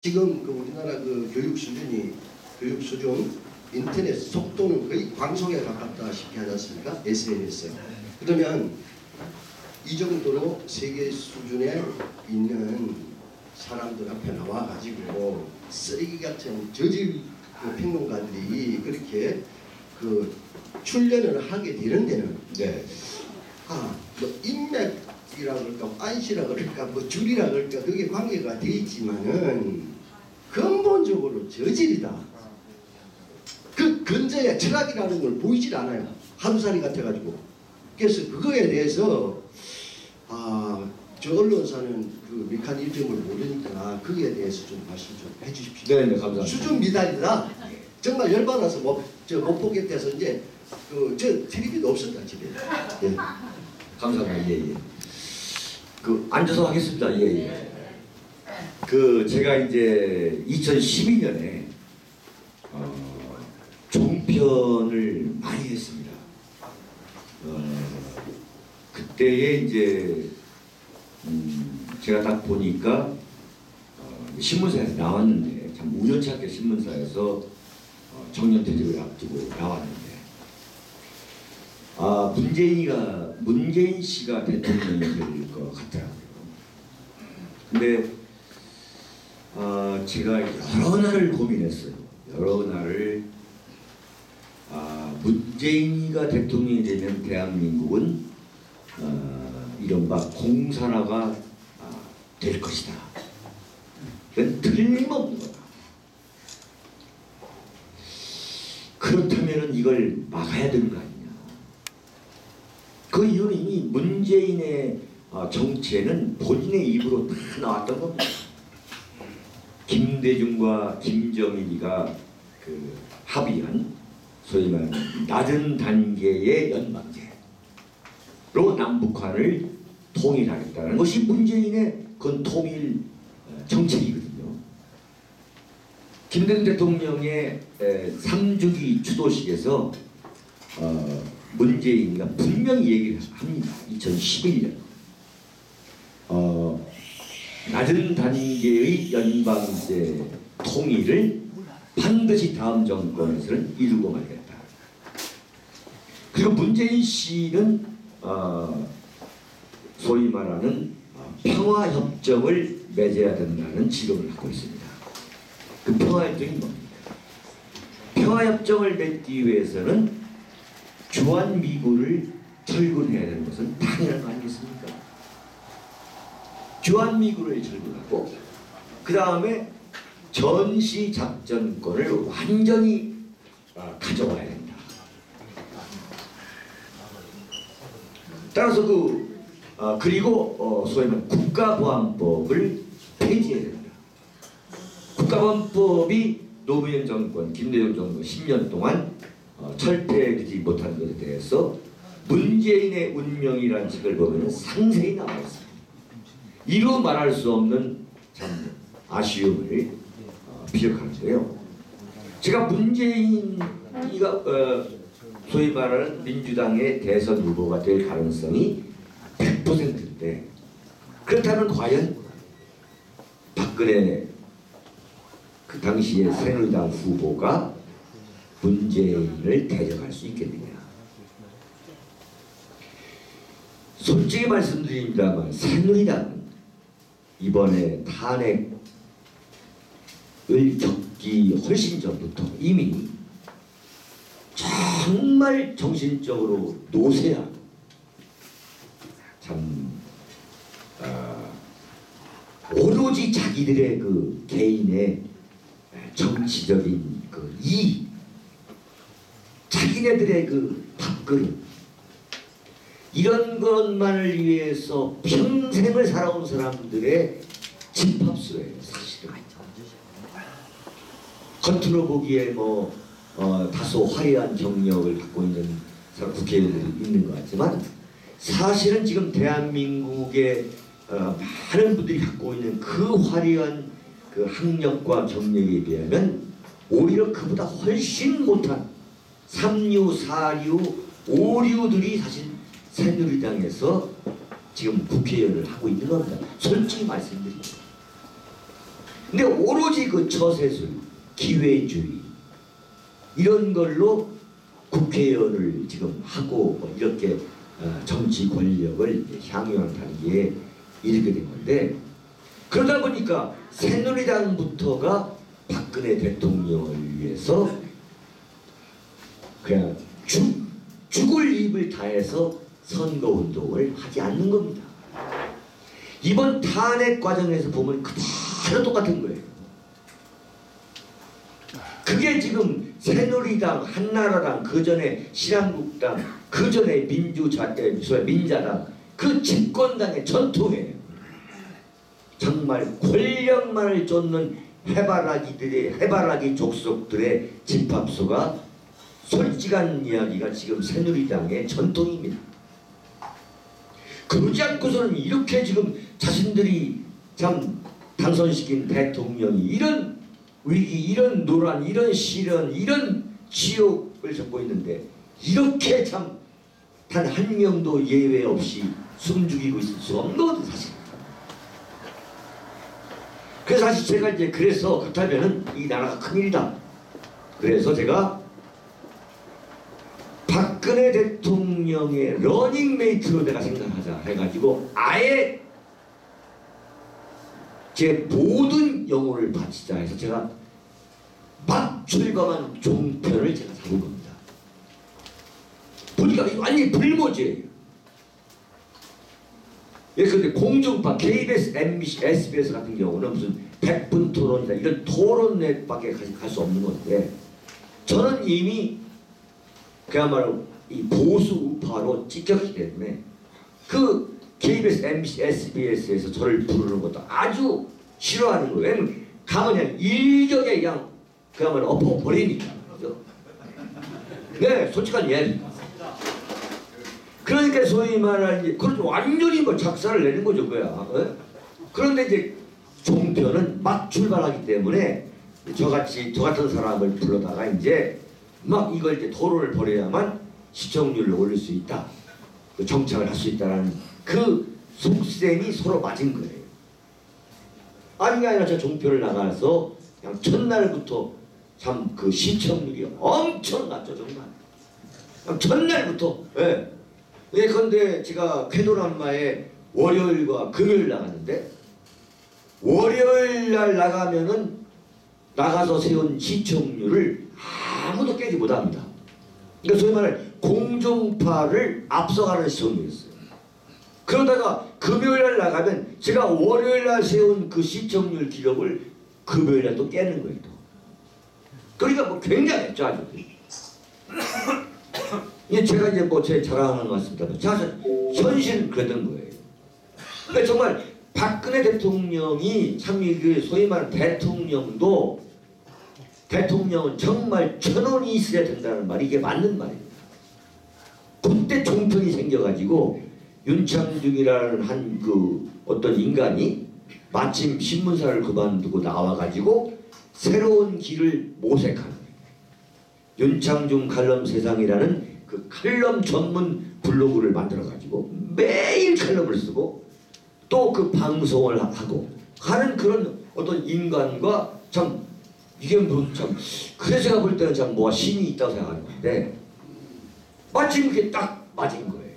지금 그 우리나라 그 교육 수준, 인터넷 속도는 거의 광속에 가깝다시피 하지 않습니까? SNS. 그러면 이 정도로 세계 수준에 있는 사람들 앞에 나와가지고 쓰레기 같은 저질 그 평론가들이 그렇게 그 출연을 하게 되는 데는 뭐 인맥이라 그럴까, 안시라 그럴까, 뭐 줄이라 그럴까, 그게 관계가 돼 있지만은 근본적으로 저질이다. 그 근저에 철학이라는 걸 보이질 않아요. 하루살이 같아가지고. 그래서 그거에 대해서 저 언론사는 그 메커니즘을 모르니까 거기에 대해서 좀 말씀 좀 해주십시오. 네, 감사합니다. 수준 미달이다. 정말 열받아서 못 보겠대서 이제 저 TV도 없었다 집에. 예. 감사합니다. 예. 그 앉아서 하겠습니다. 예. 그 제가 이제 2012년에 종편을 많이 했습니다. 그때에 이제 제가 딱 보니까 신문사에서 나왔는데 참 우연치 않게 신문사에서 정년퇴직을 앞두고 나왔는데 문재인 씨가 대통령이 될 것 같더라고요. 근데 제가 여러 날을 고민했어요. 여러 날을 문재인이가 대통령이 되면 대한민국은 이른바 공산화가 될 것이다. 이건 틀림없는 거다. 그렇다면 이걸 막아야 되는 거 아니냐. 그 이유는 이미 문재인의 정체는 본인의 입으로 다 나왔던 겁니다. 김대중과 김정일이가 그 합의한 소위 말하는 낮은 단계의 연방제로 남북한을 통일하겠다는 것이 문재인의 그 통일 정책이거든요. 김대중 대통령의 3주기 추도식에서 문재인이가 분명히 얘기를 합니다. 2011년 낮은 단계의 연방제 통일을 반드시 다음 정권에서는 이루고 말겠다. 그리고 문재인 씨는 소위 말하는 평화협정을 맺어야 된다는 지금을 하고 있습니다. 그 평화협정이 뭡니까? 평화협정을 맺기 위해서는 주한미군을 철군해야 되는 것은 당연한 거 아니겠습니까? 주한미군을 철군하고 그 다음에 전시작전권을 완전히 가져와야 된다. 따라서 그리고 소위 말하는 국가보안법을 폐지해야 된다. 국가보안법이 노무현 정권, 김대중 정권 10년 동안 철폐되지 못한 것에 대해서 문재인의 운명이라는 책을 보면 상세히 나와 있습니다. 이루 말할 수 없는 참 아쉬움을 비력하는데요. 제가 문재인이가 소위 말하는 민주당의 대선 후보가 될 가능성이 100%인데 그렇다면 과연 박근혜 그 당시의 새누리당 후보가 문재인을 데려갈 수 있겠느냐. 솔직히 말씀드립니다만 새누리당은 이번에 탄핵을 겪기 훨씬 전부터 이미 정말 정신적으로 노쇠하고 참 오로지 자기들의 그 개인의 정치적인 그 이익, 자기네들의 그 밥그릇 이런 것만을 위해서 평생을 살아온 사람들의 집합수예요. 사실은 겉으로 보기에 다소 화려한 경력을 갖고 있는 국회의원들이 있는 것 같지만 사실은 지금 대한민국의 많은 분들이 갖고 있는 그 화려한 그 학력과 경력에 비하면 오히려 그보다 훨씬 못한 3류, 4류, 5류들이 사실 새누리당에서 지금 국회의원을 하고 있는 겁니다. 솔직히 말씀드립니다. 근데 오로지 그 처세술, 기회주의 이런 걸로 국회의원을 지금 하고 뭐 이렇게 정치 권력을 향유하는 단계에 이르게 된 건데, 그러다 보니까 새누리당부터가 박근혜 대통령을 위해서 그냥 죽을 입을 다해서 선거운동을 하지 않는 겁니다. 이번 탄핵 과정에서 보면 그대로 똑같은 거예요. 그게 지금 새누리당, 한나라당, 그 전에 신한국당, 그 전에 민자당, 그 집권당의 전통이에요. 정말 권력만을 쫓는 해바라기 족속들의 집합소가 솔직한 이야기가 지금 새누리당의 전통입니다. 그러지 않고서는 이렇게 지금 자신들이 참 당선시킨 대통령이 이런 위기, 이런 노란, 이런 시련, 이런 지옥을 겪고 있는데 이렇게 참 단 한 명도 예외 없이 숨죽이고 있을 수 없는 거거든 사실. 그래서 사실 제가 이제 그래서 그렇다면은 이 나라가 큰일이다. 그래서 제가 박근혜 대통령의 러닝메이트로 내가 생각하자 해가지고 아예 제 모든 영혼을 바치자 해서 제가 막 출범한 종편을 제가 잡은 겁니다. 보니까 이거 완전히 불모지예요. 예, 근데 공중파, KBS, MBC, SBS 같은 경우는 무슨 100분 토론이다 이런 토론넷밖에 갈 수 없는 건데, 저는 이미 그야말로 이 보수 우파로 찍혔기 때문에 그 KBS, MBC, SBS에서 저를 부르는 것도 아주 싫어하는 거예요. 왜냐면 가면 그냥 일격에 그냥 그야말로 엎어버리니까. 네, 솔직한 이야기. 그러니까 소위 말하는 그렇죠, 완전히 뭐 작사를 내는 거죠, 그야. 네? 그런데 이제 종편은 막 출발하기 때문에 저 같은 사람을 불러다가 이제 막 이걸 이제 토론을 벌여야만 시청률을 올릴 수 있다, 정착을 할 수 있다라는 그 속셈이 서로 맞은 거예요. 아니 아니라 저 종편을 나가서 그냥 첫날부터 참 그 시청률이 엄청났죠, 정말. 그냥 첫날부터. 예. 예컨대 제가 쾌도란마에 월요일과 금요일 나갔는데, 월요일 날 나가면은 나가서 세운 시청률을 아무도 깨지 못합니다. 그러니까 소위 말해 공중파를 앞서가는 시청률이었어요. 그러다가 금요일 날 나가면 제가 월요일 날 세운 그 시청률 기록을 금요일 날 또 깨는 거예요. 또. 그러니까 뭐 굉장했죠, 아주. 예, 제가 이제 뭐 제 자랑하는 것 같습니다. 자, 현실은 그랬던 거예요. 그러니까 정말 박근혜 대통령이 참 그 소위 말하는 대통령은 정말 천원이 있어야 된다는 말이 이게 맞는 말입니다. 그때 종편이 생겨가지고 윤창중이라는 한 그 어떤 인간이 마침 신문사를 그만두고 나와가지고 새로운 길을 모색하는 거예요. 윤창중 칼럼 세상이라는 그 칼럼 전문 블로그를 만들어가지고 매일 칼럼을 쓰고 또 그 방송을 하고 하는 그런 어떤 인간과 참 이게 뭐 참 그래서 제가 볼 때는 참 뭐가 신이 있다고 생각하는 건데 마침 그게 딱 맞은 거예요.